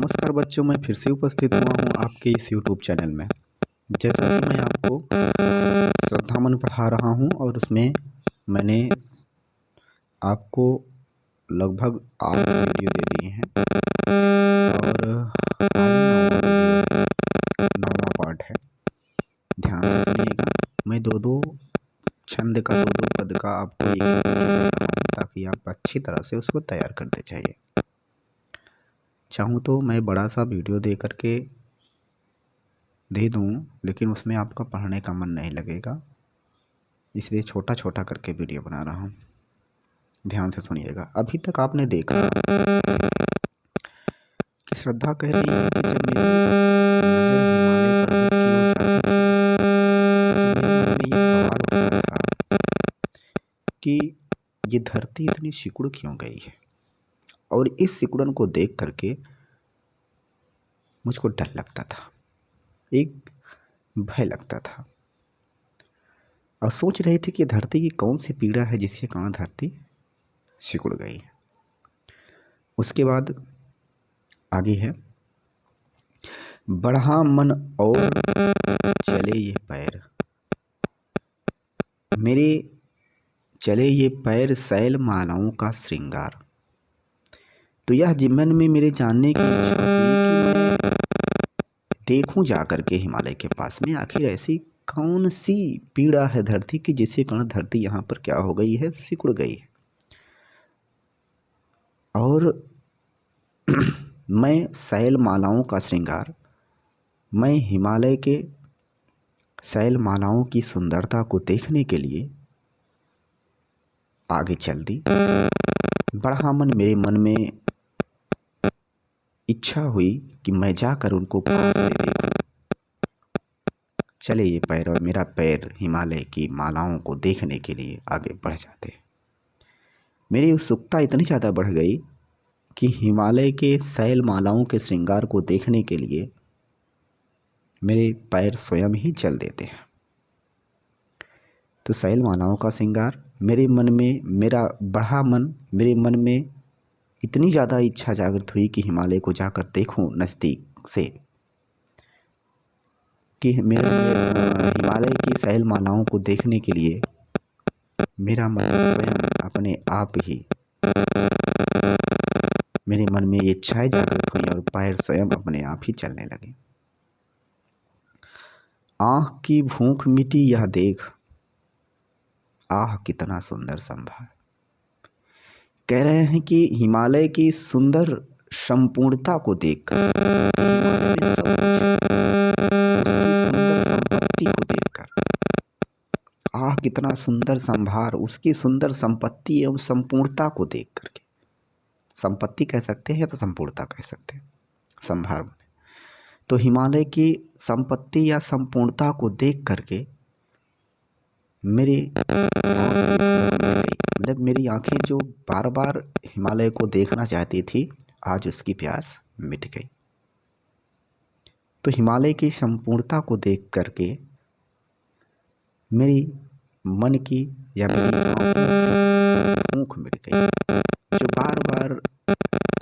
नमस्कार बच्चों, मैं फिर से उपस्थित हुआ हूँ आपके इस यूट्यूब चैनल में। जैसा कि मैं आपको श्रद्धामन पढ़ा रहा हूँ और उसमें मैंने आपको लगभग 8 वीडियो दे दिए हैं और आज 9वां पार्ट है। ध्यान से सुनिएगा। मैं दो छंद का दो पद का आपको एक दे रहा हूँ ताकि आप अच्छी तरह से उसको तैयार करते जाइए। चाहूँ तो मैं बड़ा सा वीडियो दे करके दे दूँ, लेकिन उसमें आपका पढ़ने का मन नहीं लगेगा, इसलिए छोटा छोटा करके वीडियो बना रहा हूँ। ध्यान से सुनिएगा। अभी तक आपने देखा कि श्रद्धा कह रही है कि जब मेरी नज़र हिमालय पर्वत की ओर जाती थी तो मेरे मन में ये सवाल उठता था कि ये धरती इतनी सिकुड़ क्यों गई है, और इस सिकुड़न को देख करके मुझको डर लगता था, एक भय लगता था और सोच रही थी कि धरती की कौन सी पीड़ा है जिसके कारण धरती सिकुड़ गई है। उसके बाद आगे है, बढ़ा मन और चले ये पैर, मेरे चले ये पैर शैल मालाओं का श्रृंगार। तो यह मन में मेरे जानने की इच्छा थी कि मैं देखूं जाकर के हिमालय के पास में आखिर ऐसी कौन सी पीड़ा है धरती की जिसके कारण धरती यहाँ पर क्या हो गई है, सिकुड़ गई है। और मैं शैल मालाओं का श्रृंगार, मैं हिमालय के शैल मालाओं की सुंदरता को देखने के लिए आगे चल दी। बढ़ा मन, मेरे मन में इच्छा हुई कि मैं जाकर उनको पास से देखूं। चले ये पैर, और मेरा पैर हिमालय की मालाओं को देखने के लिए आगे बढ़ जाते। मेरी उत्सुकता इतनी ज़्यादा बढ़ गई कि हिमालय के शैल मालाओं के श्रृंगार को देखने के लिए मेरे पैर स्वयं ही चल देते हैं। तो शैल मालाओं का श्रृंगार मेरे मन में, मेरा बढ़ा मन, मेरे मन में इतनी ज़्यादा इच्छा जागृत हुई कि हिमालय को जाकर देखूं नज़दीक से, कि मेरे हिमालय की शैल मालाओं को देखने के लिए मेरा मन स्वयं अपने आप ही, मेरे मन में ये इच्छाएं जागृत हुई और पैर स्वयं अपने आप ही चलने लगे। आँख की भूख मिटी यह देख, आह कितना सुंदर संभार। कह रहे हैं कि हिमालय की सुंदर संपूर्णता को देखकर, संपत्ति को देखकर, आह कितना सुंदर संभार, उसकी सुंदर संपत्ति एवं संपूर्णता को देख करके, संपत्ति कह सकते हैं या तो संपूर्णता कह सकते हैं, संभार। तो हिमालय की संपत्ति या संपूर्णता को देख करके मेरी मतलब मेरी आंखें जो बार बार हिमालय को देखना चाहती थी, आज उसकी प्यास मिट गई। तो हिमालय की संपूर्णता को देख करके मेरी मन की या मेरी भूख मिट गई। जो बार बार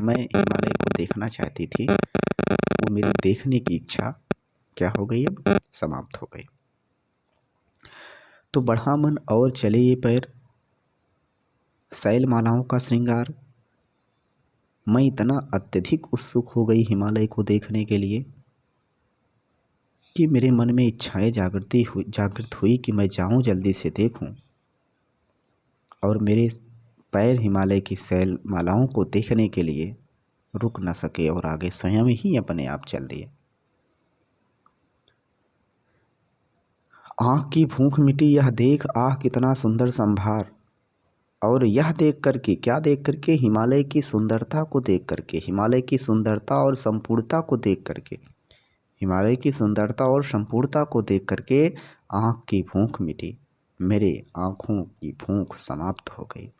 मैं हिमालय को देखना चाहती थी, वो मेरी देखने की इच्छा क्या हो गई, अब समाप्त हो गई। तो बढ़ा मन और चले ये पैर, शैल मालाओं का श्रृंगार। मैं इतना अत्यधिक उत्सुक हो गई हिमालय को देखने के लिए कि मेरे मन में इच्छाएं जागृत हुई कि मैं जाऊं, जल्दी से देखूं, और मेरे पैर हिमालय की शैल मालाओं को देखने के लिए रुक न सके और आगे स्वयं ही अपने आप चल दिए। आँख की भूख मिटी यह देख, आह कितना सुंदर संभार। और यह देख करके, क्या देख करके, हिमालय की सुंदरता को देख करके, हिमालय की सुंदरता और संपूर्णता को देख करके, हिमालय की सुंदरता और संपूर्णता को देख करके आँख की भूख मिटी, मेरे आँखों की भूख समाप्त हो गई।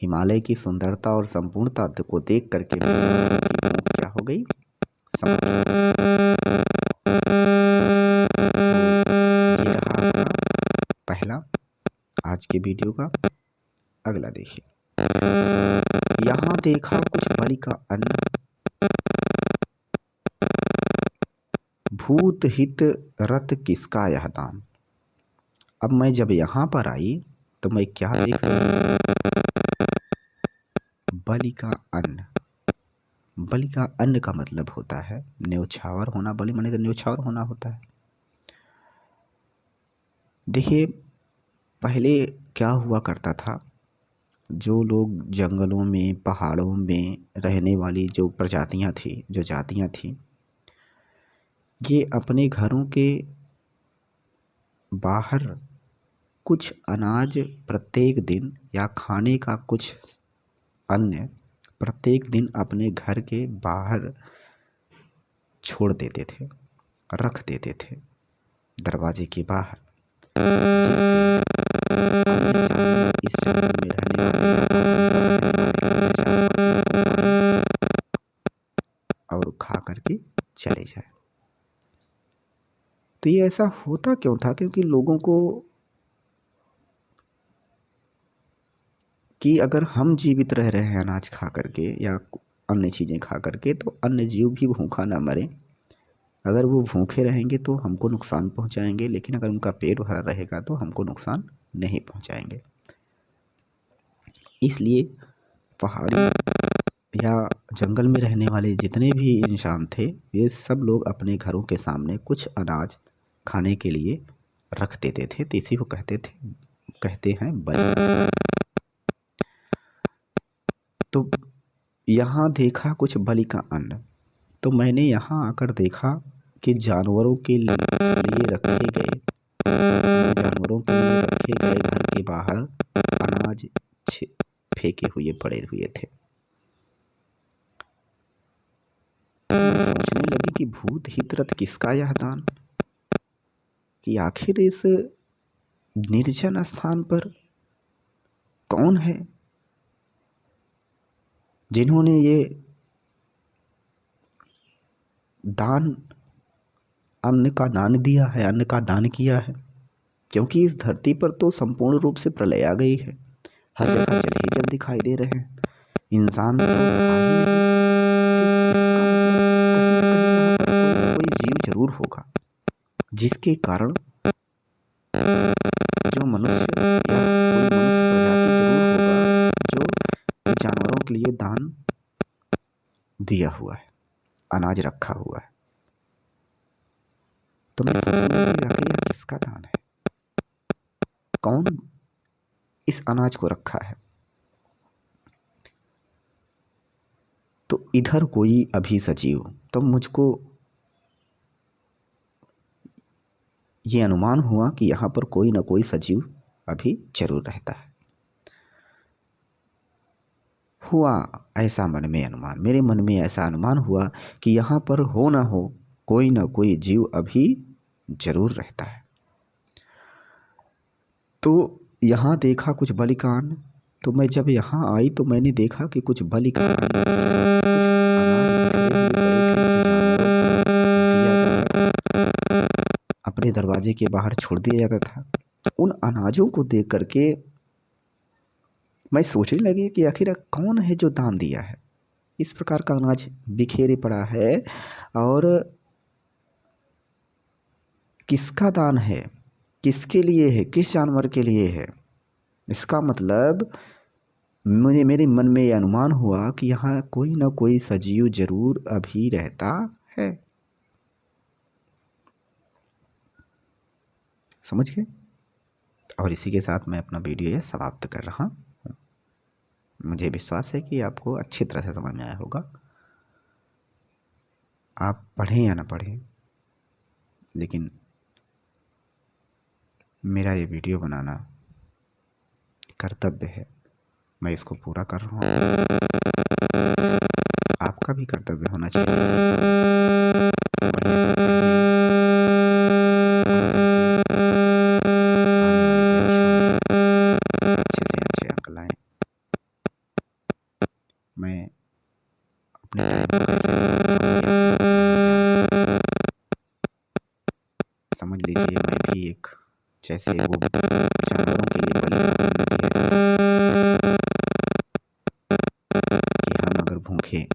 हिमालय की सुंदरता और संपूर्णता को देख करके मेरी भूख क्या हो गई, समाप्त। ये रहा पहला आज के वीडियो का। अगला देखिए, यहाँ देखा कुछ बलि का अन्न, भूत हित रत किसका यह दान। अब मैं जब यहाँ पर आई तो मैं क्या देख रही हूँ, बलि का अन्न। बलि का अन्न का मतलब होता है न्योछावर होना। बलि माने तो न्योछावर होना होता है। देखिए पहले क्या हुआ करता था, जो लोग जंगलों में पहाड़ों में रहने वाली जो प्रजातियां थी, जो जातियां थी, ये अपने घरों के बाहर कुछ अनाज प्रत्येक दिन या खाने का कुछ अन्न प्रत्येक दिन अपने घर के बाहर छोड़ देते थे, रख देते थे दरवाजे के बाहर, जिससे अन्य जानवर इस जंगल में रहने वाले और खा करके चले जाए। तो ये ऐसा होता क्यों था? क्योंकि लोगों को कि अगर हम जीवित रह रहे हैं अनाज खा करके या अन्य चीज़ें खा करके, तो अन्य जीव भी भूखा ना मरे। अगर वो भूखे रहेंगे तो हमको नुकसान पहुंचाएंगे, लेकिन अगर उनका पेट भरा रहेगा तो हमको नुकसान नहीं पहुंचाएंगे। इसलिए पहाड़ी या जंगल में रहने वाले जितने भी इंसान थे, ये सब लोग अपने घरों के सामने कुछ अनाज खाने के लिए रख देते थे। तो इसी को कहते हैं बलि। तो यहाँ देखा कुछ बलि का अन्न, तो मैंने यहाँ आकर देखा कि जानवरों के लिए रखे गए, जानवरों के लिए रखे गए घर के बाहर अनाज फेंके हुए पड़े हुए थे। मैं सोचने लगी कि भूत हितरत किसका यह दान, कि आखिर इस निर्जन स्थान पर कौन है जिन्होंने ये दान, अन्न का दान दिया है, अन्न का दान किया है। क्योंकि इस धरती पर तो संपूर्ण रूप से प्रलय आ गई है, हर जगह जल ही जल दिखाई दे रहे हैं, इंसान तो था ही नहीं। कहीं ना कहीं यहाँ पर कोई जीव जरूर होगा जिसके कारण जो मनुष्य या कोई मनुष्य प्रजाति जरूर होगा जो जानवरों के लिए दान दिया हुआ है, अनाज रखा हुआ है। तो मैं सोचने लगी आखिर यह किसका दान है, कौन इस अनाज को रखा है। तो इधर कोई अभी सजीव, तो मुझको ये अनुमान हुआ कि यहाँ पर कोई ना कोई सजीव अभी जरूर रहता है। हुआ ऐसा मन में अनुमान, मेरे मन में ऐसा अनुमान हुआ कि यहाँ पर हो ना हो कोई ना कोई जीव अभी जरूर रहता है। तो यहाँ देखा कुछ बलि का अन्न, तो मैं जब यहाँ आई तो मैंने देखा कि कुछ बलि का अपने दरवाजे के बाहर छोड़ दिया जाता था। उन अनाजों को देख करके मैं सोचने लगी कि आखिर कौन है जो दान दिया है। इस प्रकार का अनाज बिखेरे पड़ा है और किसका दान है, किसके लिए है, किस जानवर के लिए है। इसका मतलब मेरे मन में यह अनुमान हुआ कि यहाँ कोई ना कोई सजीव जरूर अभी रहता है। समझ गए? और इसी के साथ मैं अपना वीडियो ये समाप्त कर रहा हूँ। मुझे विश्वास है कि आपको अच्छी तरह से समझ में आया होगा। आप पढ़ें या ना पढ़ें, लेकिन मेरा ये वीडियो बनाना कर्तव्य है, मैं इसको पूरा कर रहा हूँ। आपका भी कर्तव्य होना चाहिए अच्छे से अच्छे अंक लाएं। मैं अपने समझ लीजिए मैं भी एक जैसे वो जानवरों के लिए बलि कि हम अगर भूखे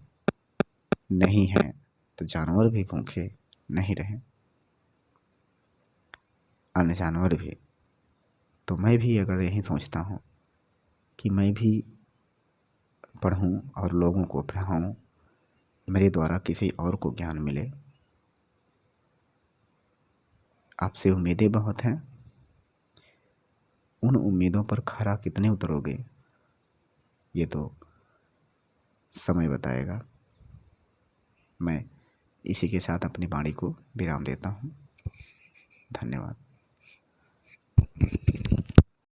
नहीं हैं तो जानवर भी भूखे नहीं रहें। अन्य जानवर भी। तो मैं भी अगर यही सोचता हूँ कि मैं भी पढ़ूँ और लोगों को पढ़ाऊँ, मेरे द्वारा किसी और को ज्ञान मिले। आपसे उम्मीदें बहुत हैं, उन उम्मीदों पर खरा कितने उतरोगे ये तो समय बताएगा। मैं इसी के साथ अपनी वाणी को विराम देता हूँ। धन्यवाद।